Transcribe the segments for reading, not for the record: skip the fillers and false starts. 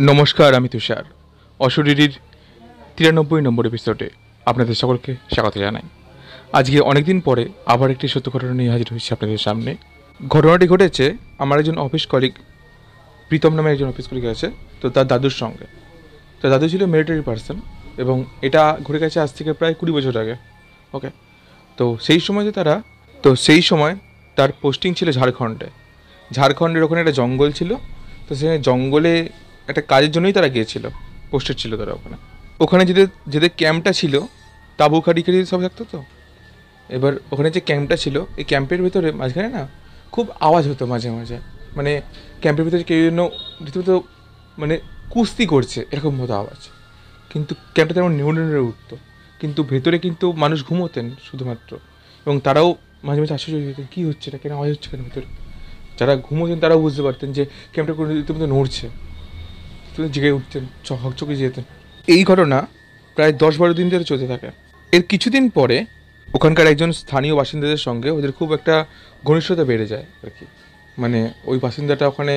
নমস্কার, আমি তুষার। অশরীরীর 93 নম্বর এপিসোডে আপনাদের সকলকে স্বাগত জানাই। আজকে অনেকদিন পরে আবার একটি সত্য ঘটনা নিয়ে হাজির হয়েছি আপনাদের সামনে। ঘটনাটি ঘটেছে আমার একজন অফিস কলিগ, প্রীতম নামে একজন অফিস কলিগ আছে, তো তার দাদুর সঙ্গে। তো দাদু ছিল মিলিটারি পার্সন এবং এটা ঘটে গেছে আজ থেকে প্রায় 20 বছর আগে। ওকে, তো সেই সময় তার পোস্টিং ছিল ঝাড়খণ্ডের ওখানে একটা জঙ্গল ছিল। তো সেখানে জঙ্গলে একটা কাজের জন্যই তারা গিয়েছিল, পোস্টেড ছিল তারা ওখানে। ওখানে যেদের ক্যাম্পটা ছিল, তাঁবু খাড়ি সব থাকতো। তো এবার ওখানে যে ক্যাম্পটা ছিল, এই ক্যাম্পের ভিতরে মাঝখানে না খুব আওয়াজ হতো মাঝে মাঝে, মানে ক্যাম্পের ভিতরে কেউ যেন রীতিমতো মানে কুস্তি করছে এরকম মতো আওয়াজ। কিন্তু ক্যাম্পটা তেমন নিউডে উঠতো, কিন্তু ভেতরে কিন্তু মানুষ ঘুমোতেন শুধুমাত্র, এবং তারাও মাঝে মাঝে আশ্চর্য হয়ে যেতেন, কী হচ্ছে, এটা কেন আওয়াজ হচ্ছে কেন ভেতরে। যারা ঘুমোতেন তারাও বুঝতে পারতেন যে ক্যাম্পটা কোনো রীতিমতো নড়ছে, জেগে উঠতেন, হকচকে যেতেন। এই ঘটনা প্রায় 10-12 দিন ধরে চলতে থাকে। এর কিছুদিন পরে ওখানকার একজন স্থানীয় বাসিন্দাদের সঙ্গে ওদের খুব একটা ঘনিষ্ঠতা বেড়ে যায় আর কি। মানে ওই বাসিন্দাটা ওখানে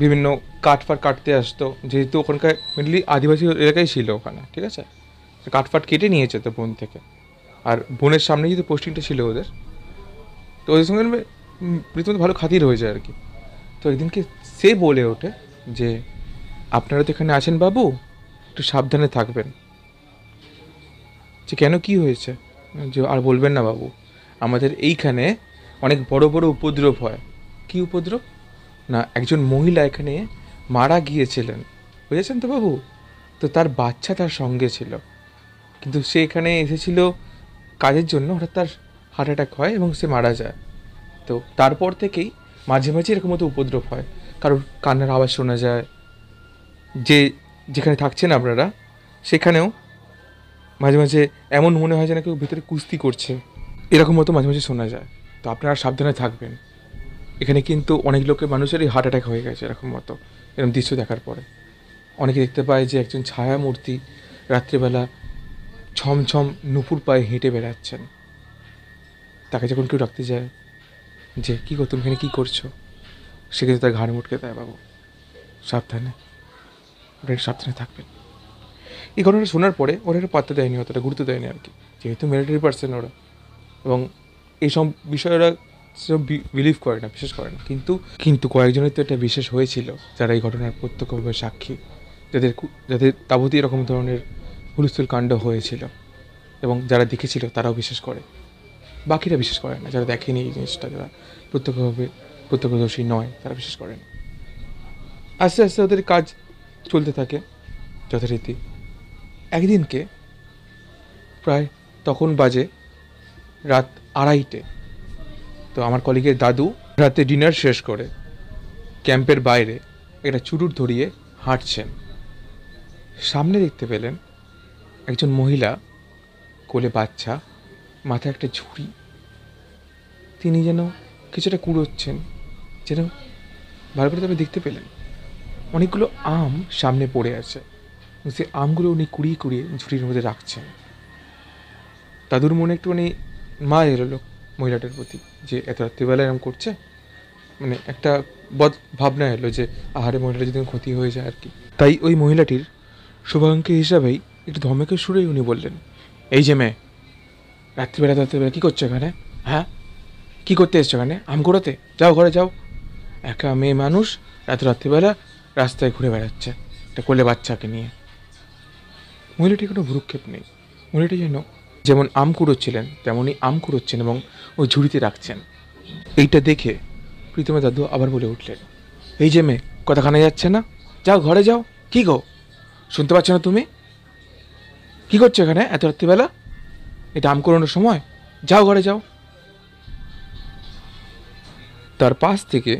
বিভিন্ন কাঠফাট কাটতে আসতো, যেহেতু ওখানকার মেনলি আদিবাসী এলাকায় ছিল ওখানে, ঠিক আছে। কাঠফাট কেটে নিয়ে যেত বন থেকে, আর বনের সামনে যেহেতু পোস্টিংটা ছিল ওদের, তো ওদের সঙ্গে রীতিমতো ভালো খাতির হয়ে যায় আর কি। তো একদিনকে সে বলে ওঠে যে, আপনারা তো এখানে আছেন বাবু, একটু সাবধানে থাকবেন। যে কেন, কি হয়েছে? যে আর বলবেন না বাবু, আমাদের এইখানে অনেক বড় বড় উপদ্রব হয়। কি উপদ্রব? না, একজন মহিলা এখানে মারা গিয়েছিলেন, বুঝেছেন তো বাবু। তো তার বাচ্চা তার সঙ্গে ছিল, কিন্তু সে এখানে এসেছিল কাজের জন্য, হঠাৎ তার হার্ট অ্যাটাক হয় এবং সে মারা যায়। তো তারপর থেকেই মাঝে মাঝে এরকম মতো উপদ্রব হয়, কারোর কান্নার আওয়াজ শোনা যায়। যেখানে থাকছেন আপনারা সেখানেও মাঝে মাঝে এমন মনে হয় যেন কেউ ভেতরে কুস্তি করছে, এরকম মতো মাঝে মাঝে শোনা যায়। তো আপনারা সাবধানে থাকবেন। এখানে কিন্তু অনেক মানুষেরই হার্ট অ্যাটাক হয়ে গেছে এরকম মতো, এরকম দৃশ্য দেখার পরে। অনেকে দেখতে পায় যে একজন ছায়া মূর্তি রাত্রিবেলা ছমছম নুপুর পায়ে হেঁটে বেড়াচ্ছেন। তাকে যখন কেউ ডাকতে যায় যে কী গো, তুমি এখানে কী করছো, সে কিন্তু তার ঘাড় মুটকে দেয়, বাবু সাবধানে, আপনারা সাবধানে থাকবেন। এই ঘটনাটা শোনার পরে ওরা একটা পাত্তা দেয়নি, অতটা গুরুত্ব দেয়নি আর কি, যেহেতু মিলিটারি পার্সন ওরা, এবং এইসব বিষয়ে ওরা সেসব বিলিভ করে না, বিশ্বাস করে না। কিন্তু কয়েকজনের তো এটা বিশেষ হয়েছিল, যারা এই ঘটনার প্রত্যক্ষভাবে সাক্ষী, যাদের তাবুতে এরকম ধরনের হুলস্থুল কাণ্ড হয়েছিল, এবং যারা দেখেছিল তারাও বিশ্বাস করে। বাকিরা বিশ্বাস করে না, যারা দেখেনি এই জিনিসটা, যারা প্রত্যক্ষদর্শী নয়, তারা বিশ্বাস করে না। আস্তে আস্তে ওদের কাজ চলতে থাকে যথারীতি। একদিনকে প্রায় তখন বাজে রাত 2:30। তো আমার কলিগের দাদু রাতে ডিনার শেষ করে ক্যাম্পের বাইরে একটা চুরুট ধরিয়ে হাঁটছেন। সামনে দেখতে পেলেন একজন মহিলা, কোলে বাচ্চা, মাথায় একটা ঝুড়ি। তিনি যেন কিছুটা কুড়োচ্ছেন, যেন ভালো করে তবে দেখতে পেলেন অনেকগুলো আম সামনে পড়ে আছে, সে আমগুলো উনি কুড়িয়ে কুড়িয়ে ঝুড়ির মধ্যে রাখছেন। দাদুর মনে একটুখানি মায়া এলো মহিলাটার প্রতি, যে এত রাত্রিবেলা এরকম করছে, মানে একটা বদ ভাবনা এলো যে আহারে, মহিলাটা যদি ক্ষতি হয়ে যায় আর কি। তাই ওই মহিলাটির শুভাকাঙ্ক্ষী হিসাবেই একটু ধমকের সুরেই উনি বললেন, এই যে মেয়ে, রাত্রিবেলা কী করছো এখানে? হ্যাঁ, কী করতে এসছো এখানে? আম কুড়োতে? যাও ঘরে যাও। একা মেয়ে মানুষ রাত্রিবেলা রাস্তায় ঘুরে বেড়াচ্ছে একটা কোলে বাচ্চাকে নিয়ে। মহিলাটির কোনো ভ্রুক্ষেপ নেই। মহিলাটি যেমন আম কুড়োচ্ছিলেন তেমনই আম কুড়োচ্ছেন এবং ওই ঝুড়িতে রাখছেন। এইটা দেখে প্রীতমের দাদু আবার বলে উঠলেন, এই যে মেয়ে, কথাখানে যাচ্ছে না? যাও ঘরে যাও। কী গো, শুনতে পাচ্ছ না তুমি? কী করছো এখানে এত রাত্রিবেলা? এটা আম কুড়োনোর সময়? যাও ঘরে যাও। তার পাশ থেকে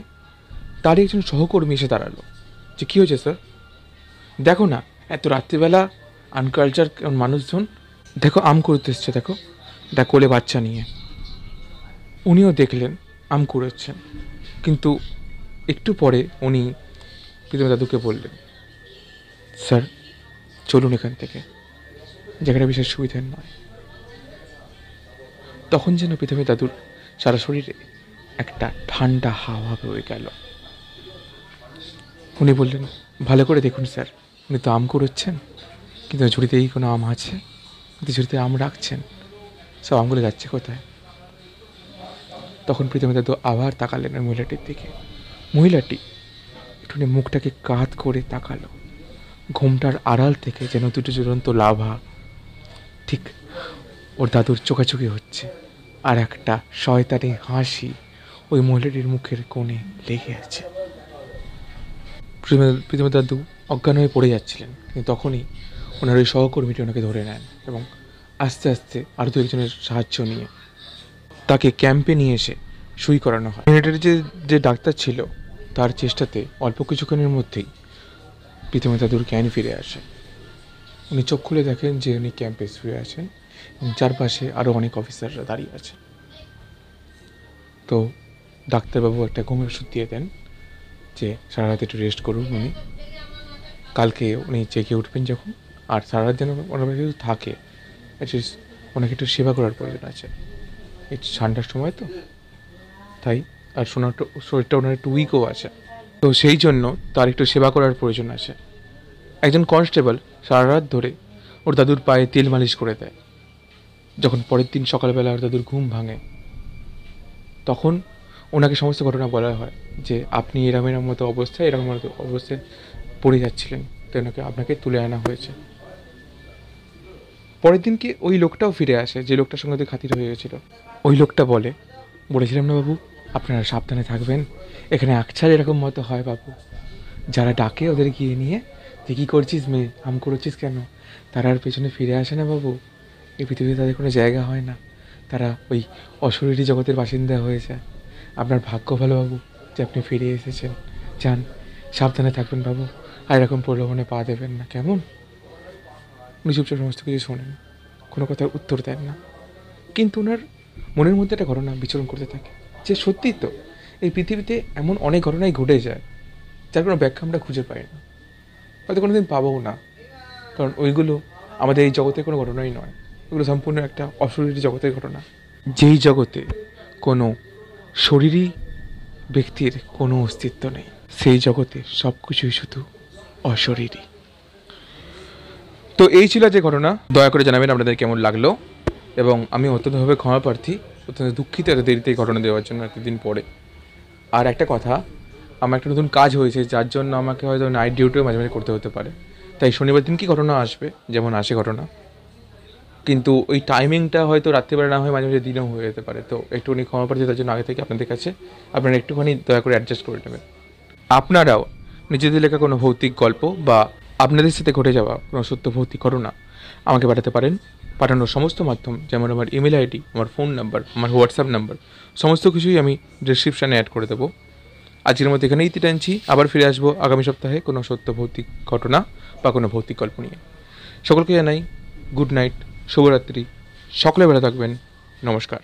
তারই একজন সহকর্মী এসে দাঁড়ালো, যে কী হয়েছে স্যার? দেখো না, এত রাত্রিবেলা আনকালচার মানুষজন, দেখো আম কুড়োতে এসছে, দেখো এটা কোলে বাচ্চা নিয়ে। উনিও দেখলেন আম কুড়োচ্ছেন, কিন্তু একটু পরে উনি প্রীতম দাদুকে বললেন, স্যার চলুন এখান থেকে, জায়গাটা বিশেষ সুবিধার নয়। তখন যেন প্রীতমের দাদুর সারা শরীরে একটা ঠান্ডা হাওয়া বয়ে গেল। উনি বললেন, ভালো করে দেখুন স্যার, উনি তো আম কুড়োচ্ছেন, কিন্তু ঝুড়িতেই কোনো আম আছে, কিন্তু ঝুড়িতে আম রাখছেন, সব আমগুলো যাচ্ছে কোথায়? তখন প্রীতম দাদু আবার তাকালেন ওই মহিলাটির দিকে। মহিলাটি একটুখানি মুখটাকে কাত করে তাকালো। ঘোমটার আড়াল থেকে যেন দুটো জ্বলন্ত লাভা ঠিক ওর দাদুর চোখাচোখি হচ্ছে, আর একটা শয়তানি হাসি ওই মহিলাটির মুখের কোণে লেগে আছে। প্রীতম দাদু অজ্ঞান হয়ে পড়ে যাচ্ছিলেন, কিন্তু তখনই ওনার ওই সহকর্মীটি ওনাকে ধরে নেন এবং আস্তে আস্তে আরও দু একজনের সাহায্য নিয়ে তাকে ক্যাম্পে নিয়ে এসে সুই করানো হয়। মিলিটারি যে ডাক্তার ছিল তার চেষ্টাতে অল্প কিছুক্ষণের মধ্যেই প্রীতম দাদুর জ্ঞান ফিরে আসে। উনি চোখ খুলে দেখেন যে উনি ক্যাম্পে শুয়ে আছেন এবং চারপাশে আরও অনেক অফিসাররা দাঁড়িয়ে আছে। তো ডাক্তারবাবু একটা ঘুমের ওষুধ দিয়ে দেন যে সারা রাত একটু রেস্ট করুন উনি, কালকে উনি জেগে উঠবেন যখন, আর সারা রাত যেন ওনার কিছু থাকে, অ্যাটলিস্ট ওনাকে একটু সেবা করার প্রয়োজন আছে। এই ঠান্ডার সময় তো তাই, আর শরীরটা ওনার একটু উইকও আছে, তো সেই জন্য তার একটু সেবা করার প্রয়োজন আছে। একজন কনস্টেবল সারা রাত ধরে ওর দাদুর পায়ে তেল মালিশ করে দেয়। যখন পরের দিন সকালবেলা ওর দাদুর ঘুম ভাঙে, তখন ওনাকে সমস্ত ঘটনা বলা হয় যে আপনি এরকম মতো অবস্থায় পড়ে যাচ্ছিলেন, তো আপনাকে তুলে আনা হয়েছে। পরের দিনকে ওই লোকটাও ফিরে আসে যে লোকটার সঙ্গে খাতির হয়ে গেছিলো। ওই লোকটা বলেছিলাম না বাবু, আপনারা সাবধানে থাকবেন, এখানে আকছার এরকম মতো হয় বাবু, যারা ডাকে ওদের গিয়ে নিয়ে তুই কী করছিস মেয়ে, আম করছিস কেন, তারা আর পেছনে ফিরে আসে না বাবু, এই পৃথিবীতে তাদের কোনো জায়গা হয় না, তারা ওই অশরীরী জগতের বাসিন্দা হয়ে যায়। আপনার ভাগ্য ভালো বাবু যে আপনি ফিরে এসেছেন, যান সাবধানে থাকবেন বাবু, আর এরকম প্রলোভনে পা দেবেন না, কেমন? উনি চুপচাপ সমস্ত কিছু শোনেন, কোনো কথার উত্তর দেন না, কিন্তু ওনার মনের মধ্যে একটা ঘটনা বিচরণ করতে থাকে যে সত্যিই তো এই পৃথিবীতে এমন অনেক ঘটনাই ঘটে যায় যার কোনো ব্যাখ্যা আমরা খুঁজে পাই না, হয়তো কোনো দিন পাবও না, কারণ ওইগুলো আমাদের এই জগতের কোনো ঘটনাই নয়, ওগুলো সম্পূর্ণ একটা অশরীরী জগতের ঘটনা, যেই জগতে কোনো শরীরী ব্যক্তির কোনো অস্তিত্ব নেই, সেই জগতে সব কিছুই শুধু অশরীরী। তো এই ছিল যে ঘটনা, দয়া করে জানাবেন আপনাদের কেমন লাগলো, এবং আমি অত্যন্তভাবে ক্ষমা প্রার্থী, অত্যন্ত দুঃখিত এত দেরিতে এই ঘটনা দেওয়ার জন্য এতদিন পরে। আর একটা কথা, আমার একটা নতুন কাজ হয়েছে যার জন্য আমাকে হয়তো নাইট ডিউটিও মাঝে মাঝে করতে হতে পারে, তাই শনিবার দিন কি ঘটনা আসবে, যেমন আসে ঘটনা, কিন্তু ওই টাইমিংটা হয়তো রাত্রিবেলা না হয়ে মাঝে মাঝে দিনেও হয়ে যেতে পারে, তো একটুখানি ক্ষমা প্রার্থী, তার জন্য আগে থেকে আপনাদের কাছে আপনারা একটুখানি দয়া করে অ্যাডজাস্ট করে নেবেন। আপনারাও নিজেদের লেখা কোনো ভৌতিক গল্প বা আপনাদের সাথে ঘটে যাওয়া কোনো সত্য ভৌতিক ঘটনা আমাকে পাঠাতে পারেন। পাঠানোর সমস্ত মাধ্যম, যেমন আমার ইমেল আইডি, আমার ফোন নাম্বার, আমার হোয়াটসঅ্যাপ নাম্বার, সমস্ত কিছুই আমি ডিসক্রিপশানে অ্যাড করে দেবো। আজকের মতো এখানেই টানছি, আবার ফিরে আসবো আগামী সপ্তাহে কোনো সত্য ভৌতিক ঘটনা বা কোনো ভৌতিক গল্প নিয়ে। সকলকে জানাই গুড নাইট, শুভরাত্রি, সকলে ভালো থাকবেন, নমস্কার।